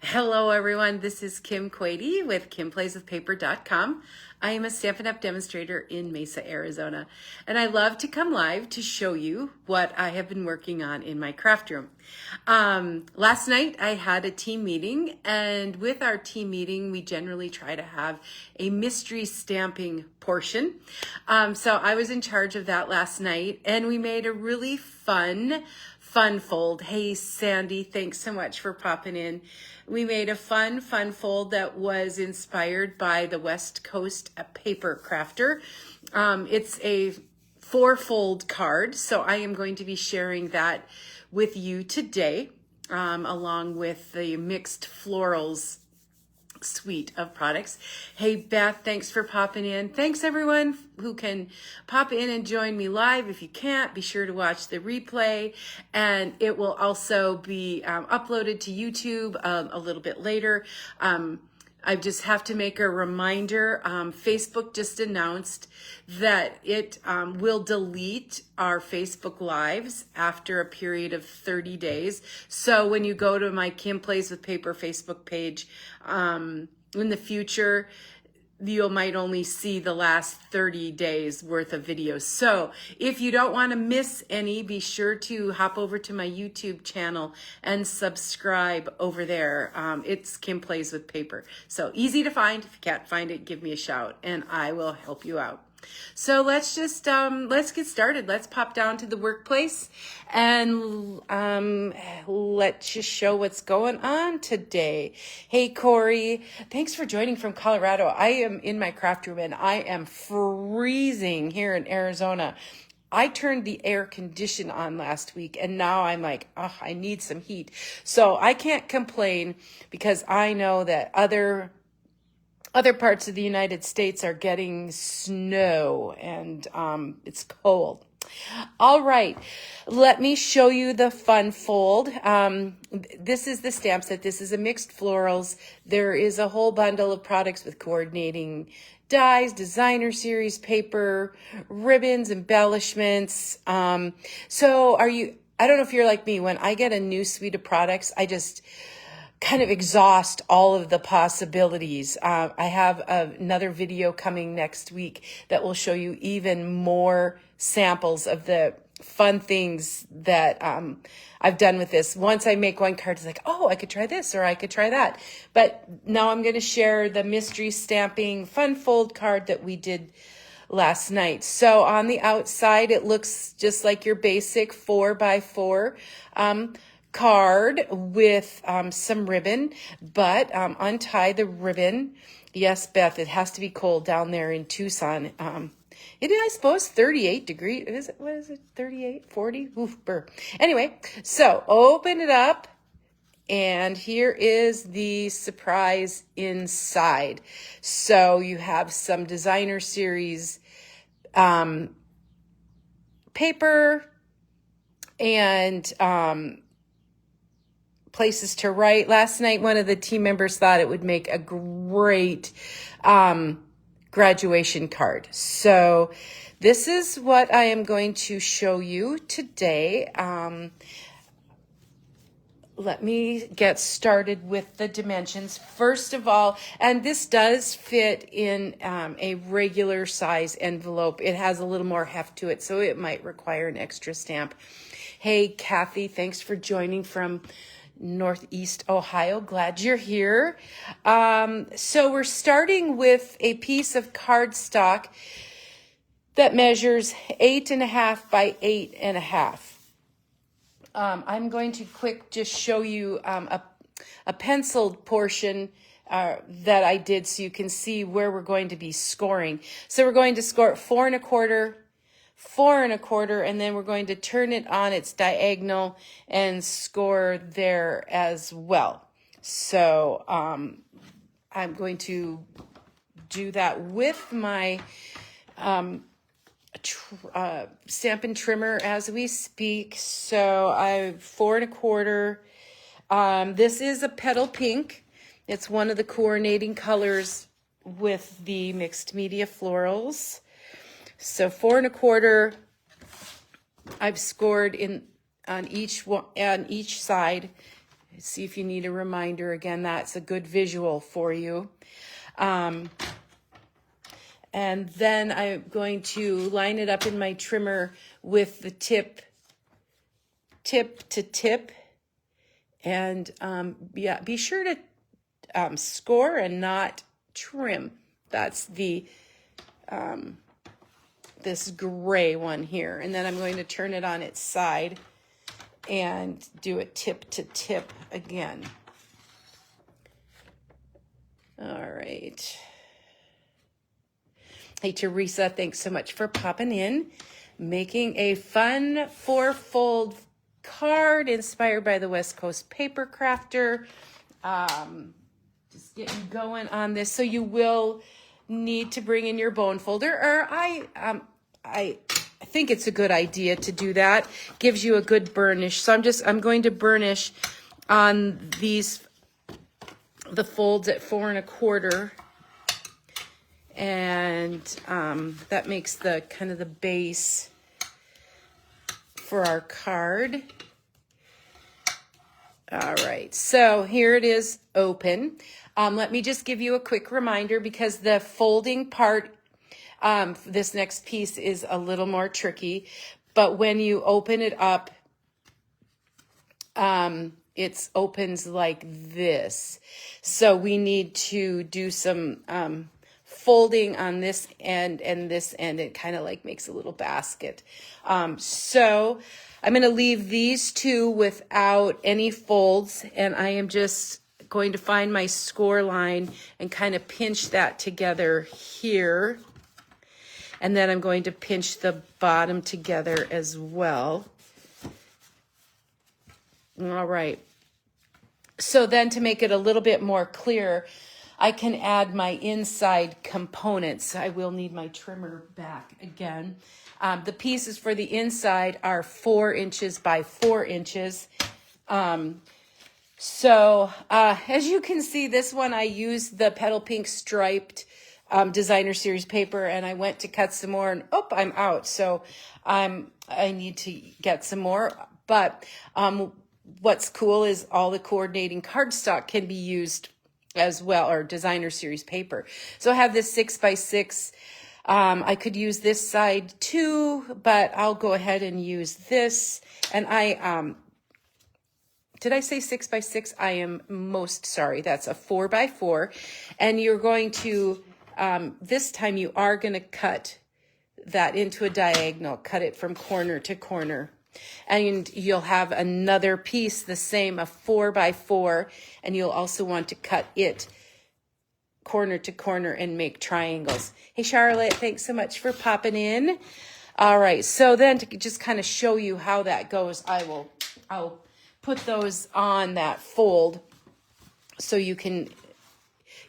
Hello everyone, this is Kim Quady with KimPlaysWithPaper.com. I am a Stampin' Up! Demonstrator in Mesa, Arizona, and I love to come live to show you what I have been working on in my craft room. Last night I had a team meeting, and with our team meeting we generally try to have a mystery stamping portion. So I was in charge of that last night, and we made a really fun fold. Hey Sandy, thanks so much for popping in. We made a fun fold that was inspired by the West Coast Papercrafter. It's a 4-fold card, so I am going to be sharing that with you today, along with the mixed florals suite of products. Hey Beth, thanks for popping in. Thanks everyone who can pop in and join me live. If you can't, be sure to watch the replay, and it will also be uploaded to YouTube a little bit later. I just have to make a reminder. Facebook just announced that it will delete our Facebook Lives after a period of 30 days. So when you go to my Kim Plays with Paper Facebook page, in the future, you might only see the last 30 days worth of videos. So if you don't want to miss any, be sure to hop over to my YouTube channel and subscribe over there. It's Kim Plays with Paper. So easy to find. If you can't find it, give me a shout and I will help you out. So let's just, let's get started. Let's pop down to the workplace and let's just show what's going on today. Hey, Corey, thanks for joining from Colorado. I am in my craft room and I am freezing here in Arizona. I turned the air condition on last week and now I'm like, oh, I need some heat. So I can't complain because I know that other parts of the United States are getting snow and it's cold. All right, let me show you the fun fold. This is the stamp set. This is a mixed florals. There is a whole bundle of products with coordinating dies, designer series paper, ribbons, embellishments. So I don't know if you're like me, when I get a new suite of products, I just kind of exhaust all of the possibilities. I have another video coming next week that will show you even more samples of the fun things that I've done with this. Once I make one card, it's like, oh, I could try this or I could try that. But now I'm going to share the mystery stamping fun fold card that we did last night. So on the outside, it looks just like your basic 4x4 card with some ribbon, but untie the ribbon. Yes, Beth, it has to be cold down there in Tucson. It is, I suppose, 38 degrees. What is it, 38, 40? Oof, burr. Anyway, so open it up, and here is the surprise inside. So you have some designer series paper and places to write. Last night, one of the team members thought it would make a great graduation card. So this is what I am going to show you today. Let me get started with the dimensions. First of all, and this does fit in a regular size envelope. It has a little more heft to it, so it might require an extra stamp. Hey, Kathy, thanks for joining from Northeast Ohio. Glad you're here. So we're starting with a piece of cardstock that measures 8.5 by 8.5. I'm going to just show you a penciled portion that I did so you can see where we're going to be scoring. So we're going to score 4.25, 4.25, and then we're going to turn it on its diagonal and score there as well. So I'm going to do that with my Stampin' Trimmer as we speak. So I 4.25. This is a petal pink. It's one of the coordinating colors with the mixed media florals. So 4.25, I've scored on each side See if you need a reminder. Again, that's a good visual for you. And then I'm going to line it up in my trimmer with the tip to tip. And yeah, be sure to score and not trim. That's the this gray one here. And then I'm going to turn it on its side and do a tip to tip again. All right. Hey, Teresa, thanks so much for popping in. Making a fun 4-fold card inspired by the West Coast Papercrafter. Just getting going on this. So you will need to bring in your bone folder, or I think it's a good idea to do that. Gives you a good burnish. So I'm going to burnish on the folds at 4 1/4. And that makes the kind of the base for our card. All right, so here it is open. Let me just give you a quick reminder, because the folding part, this next piece is a little more tricky, but when you open it up, it opens like this. So we need to do some folding on this end and this end. It kind of like makes a little basket. So I'm going to leave these two without any folds, and I am just going to find my score line and kind of pinch that together here. And then I'm going to pinch the bottom together as well. All right. So then, to make it a little bit more clear, I can add my inside components. I will need my trimmer back again. The pieces for the inside are 4 inches by 4 inches. So as you can see, this one I used the Petal Pink striped designer series paper, and I went to cut some more, and I'm out. So I need to get some more. But what's cool is all the coordinating cardstock can be used as well, or designer series paper. So I have this 6 by 6. I could use this side too, but I'll go ahead and use this. And did I say 6 by 6? I am most sorry. That's a 4 by 4. And you're going to, this time you are going to cut that into a diagonal, cut it from corner to corner. And you'll have another piece, the same, a 4 by 4, and you'll also want to cut it corner to corner and make triangles. Hey, Charlotte, thanks so much for popping in. All right, so then to just kind of show you how that goes, I'll put those on that fold so you can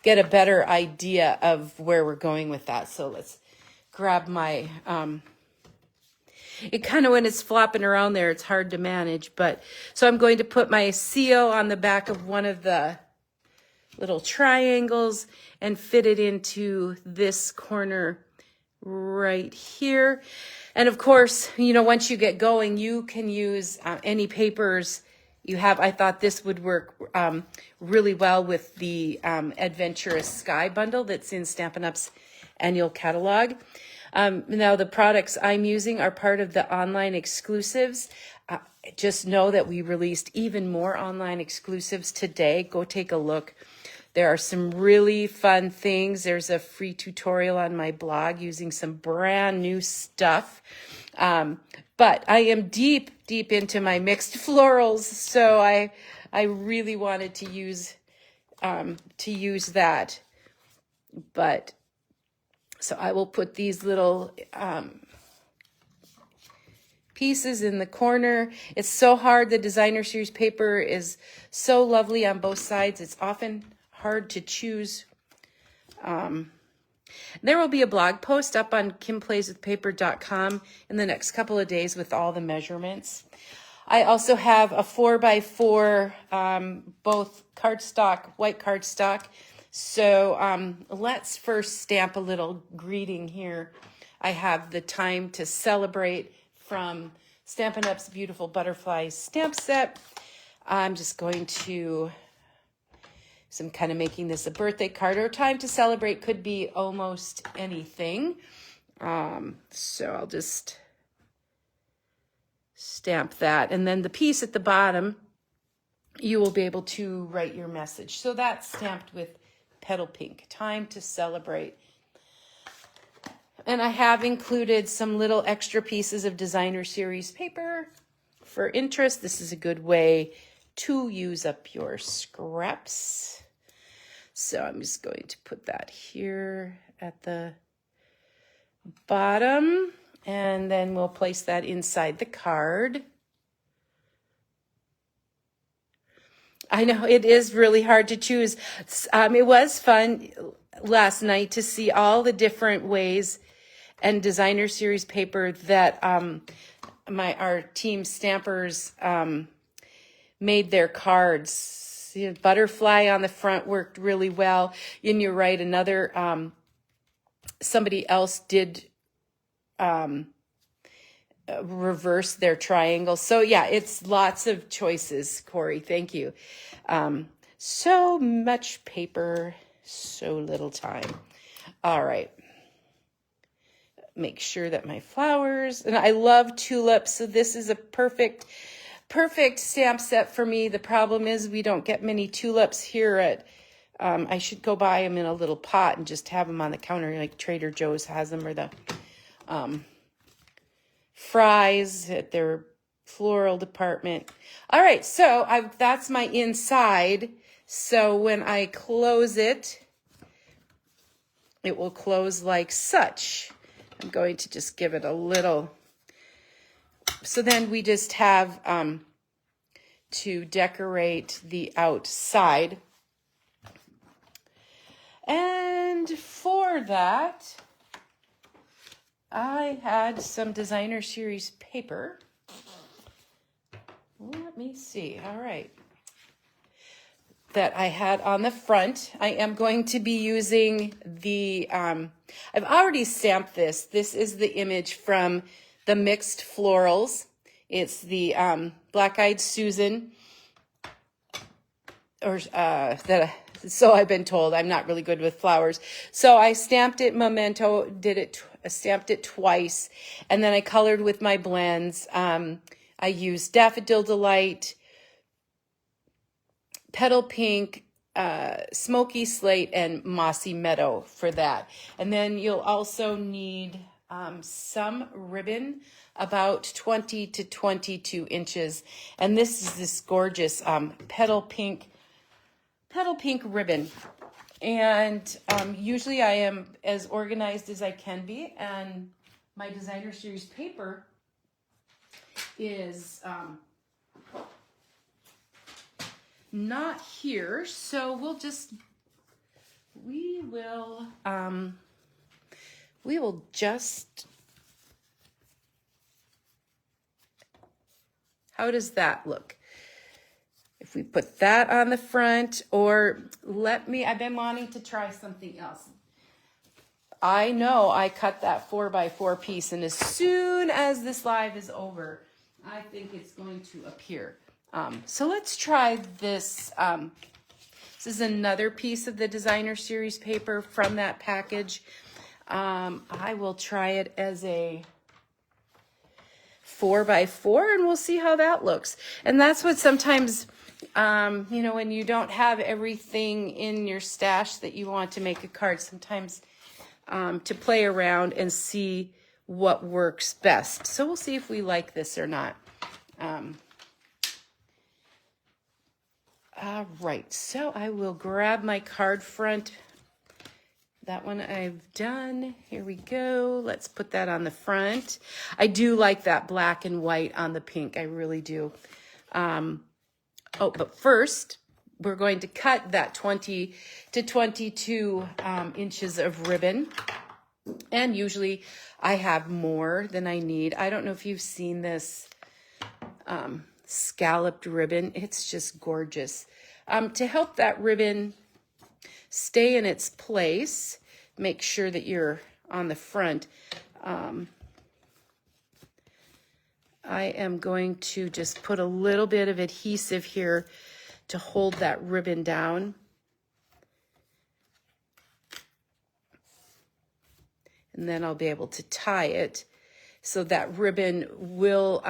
get a better idea of where we're going with that. So let's grab my... it kind of, when it's flopping around there, it's hard to manage. But so I'm going to put my seal on the back of one of the little triangles and fit it into this corner right here. And of course, you know, once you get going, you can use any papers you have. I thought this would work really well with the Adventurous Sky bundle that's in Stampin' Up's annual catalog. Now, the products I'm using are part of the online exclusives. Just know that we released even more online exclusives today. Go take a look. There are some really fun things. There's a free tutorial on my blog using some brand new stuff. But I am deep into my mixed florals, so I really wanted to use that. But so I will put these little pieces in the corner. It's so hard. The designer series paper is so lovely on both sides. It's often hard to choose. There will be a blog post up on kimplayswithpaper.com in the next couple of days with all the measurements. I also have a 4 by 4, both cardstock, white cardstock. So let's first stamp a little greeting here. I have the Time to Celebrate from Stampin' Up's beautiful butterfly stamp set. I'm just going to, so I'm kind of making this a birthday card, or time to celebrate could be almost anything. So I'll just stamp that. And then the piece at the bottom, you will be able to write your message. So that's stamped with Petal Pink, time to celebrate. And I have included some little extra pieces of designer series paper for interest. This is a good way to use up your scraps. So I'm just going to put that here at the bottom, and then we'll place that inside the card. I know it is really hard to choose. It was fun last night to see all the different ways and designer series paper that our team stampers made their cards. The butterfly on the front worked really well. And you're right, another somebody else did reverse their triangle. So yeah, it's lots of choices, Corey. Thank you. So much paper, so little time. All right. Make sure that my flowers, and I love tulips, so this is a perfect stamp set for me. The problem is we don't get many tulips here at, I should go buy them in a little pot and just have them on the counter like Trader Joe's has them, or the Fry's at their floral department. All right, so that's my inside. So when I close it, it will close like such. I'm going to just give it a little. So then we just have to decorate the outside. And for that, I had some designer series paper. Let me see. All right. That I had on the front. I am going to be using the, I've already stamped this. This is the image from the Mixed Florals. It's the Black Eyed Susan, or so I've been told. I'm not really good with flowers. So I stamped it memento, stamped it twice, and then I colored with my blends. I used Daffodil Delight, Petal Pink, Smoky Slate, and Mossy Meadow for that. And then you'll also need some ribbon, about 20 to 22 inches. And this is this gorgeous Petal Pink ribbon. And usually I am as organized as I can be. And my designer series paper is not here, so we will just, how does that look? If we put that on the front, or I've been wanting to try something else. I know I cut that 4x4 piece, and as soon as this live is over, I think it's going to appear. So let's try this. This is another piece of the designer series paper from that package. I will try it as a 4x4, and we'll see how that looks. And that's what sometimes, when you don't have everything in your stash that you want to make a card, sometimes to play around and see what works best. So we'll see if we like this or not. All right, so I will grab my card front. That one I've done. Here we go. Let's put that on the front. I do like that black and white on the pink. I really do. But first, we're going to cut that 20 to 22 inches of ribbon. And usually I have more than I need. I don't know if you've seen this scalloped ribbon. It's just gorgeous. To help that ribbon stay in its place, make sure that you're on the front. I am going to just put a little bit of adhesive here to hold that ribbon down. And then I'll be able to tie it so that ribbon will,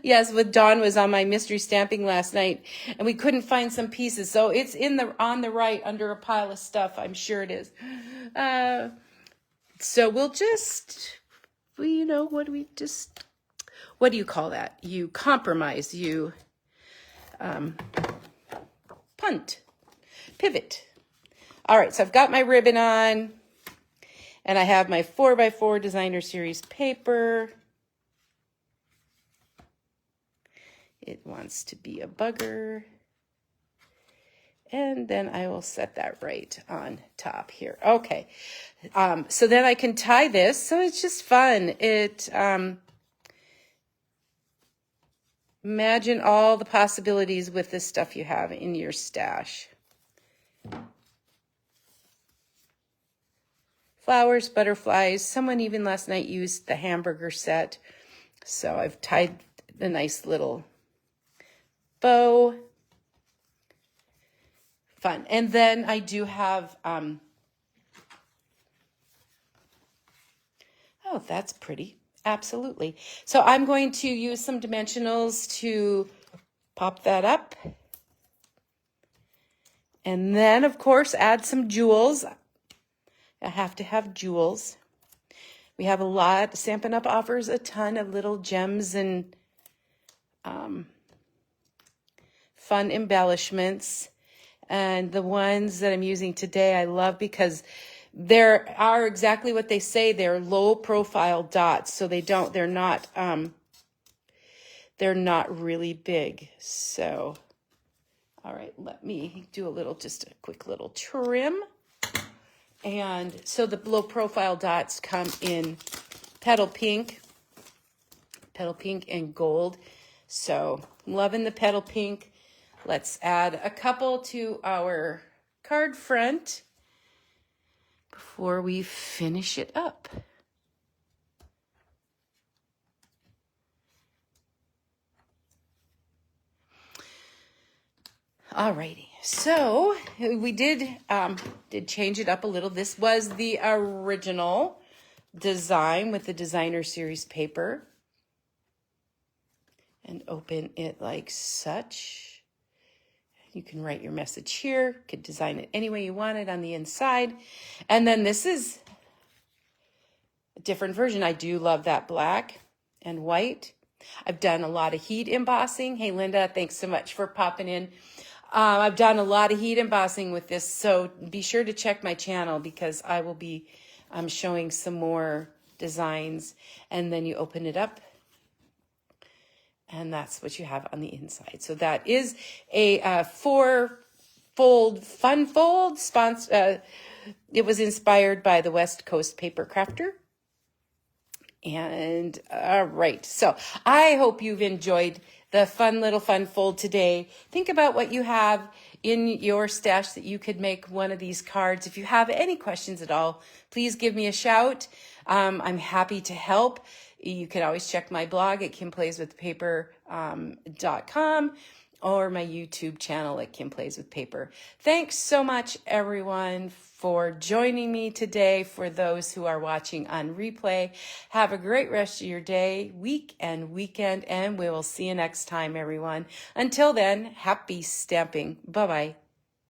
yes, with Dawn was on my mystery stamping last night and we couldn't find some pieces. So it's on the right under a pile of stuff. I'm sure it is. So we'll just, you know, what do you call that? You compromise, you punt, pivot. All right, so I've got my ribbon on and I have my 4x4 designer series paper. It wants to be a bugger. And then I will set that right on top here. Okay, so then I can tie this. So it's just fun. Imagine all the possibilities with this stuff you have in your stash. Flowers, butterflies. Someone even last night used the hamburger set. So I've tied a nice little bow. Fun. And then I do have, oh, that's pretty. Absolutely. So I'm going to use some dimensionals to pop that up. And then, of course, add some jewels. I have to have jewels. We have a lot. Stampin' Up! Offers a ton of little gems and fun embellishments. And the ones that I'm using today I love because they are exactly what they say. They're low profile dots, so they're not really big. So, all right, let me do just a quick little trim. And so the low profile dots come in petal pink and gold. So I'm loving the petal pink. Let's add a couple to our card front before we finish it up. Alrighty, so we did change it up a little. This was the original design with the designer series paper. And open it like such. You can write your message here. You could design it any way you want it on the inside. And then this is a different version. I do love that black and white. I've done a lot of heat embossing. Hey, Linda, thanks so much for popping in. I've done a lot of heat embossing with this, so be sure to check my channel because I will be showing some more designs. And then you open it up, and that's what you have on the inside. So that is a 4-fold fun fold. It was inspired by the West Coast Papercrafter. And all right, so I hope you've enjoyed the fun little fun fold today. Think about what you have in your stash that you could make one of these cards. If you have any questions at all, please give me a shout. I'm happy to help. You can always check my blog at kimplayswithpaper.com or my YouTube channel at Kim Plays with Paper. Thanks so much, everyone, for joining me today. For those who are watching on replay, have a great rest of your day, week, and weekend, and we will see you next time, everyone. Until then, happy stamping. Bye-bye.